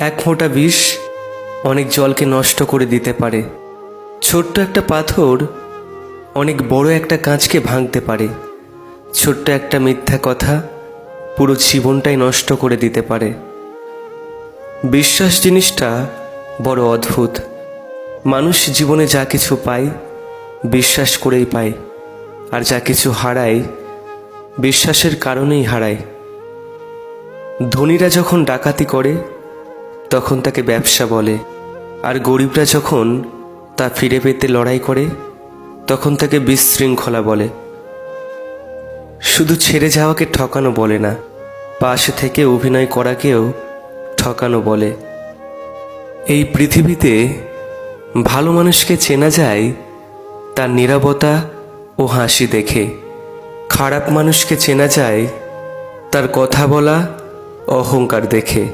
এক ফোঁটা বিষ অনেক জলকে নষ্ট করে দিতে পারে। ছোট্ট একটা পাথর অনেক বড় একটা কাঁচকে ভাঙতে পারে। ছোট্ট একটা মিথ্যা কথা পুরো জীবনটাই নষ্ট করে দিতে পারে। বিশ্বাস জিনিসটা বড় অদ্ভুত। মানুষ জীবনে যা কিছু পায় বিশ্বাস করেই পায়, আর যা কিছু হারায় বিশ্বাসের কারণেই হারায়। ধনীরা যখন ডাকাতি করে তখন তাকে ব্যবসা বলে, আর গরিবরা যখন তা ফিরে পেতে লড়াই করে তখন তাকে বিশৃঙ্খলা বলে। শুধু ছেড়ে যাওয়াকে ঠকানো বলে না, পাশে থেকে অভিনয় করাকেও ঠকানো বলে। এই পৃথিবীতে ভালো মানুষকে চেনা যায় তার নীরবতা ও হাসি দেখে। খারাপ মানুষকে চেনা যায় তার কথা বলা অহংকার দেখে।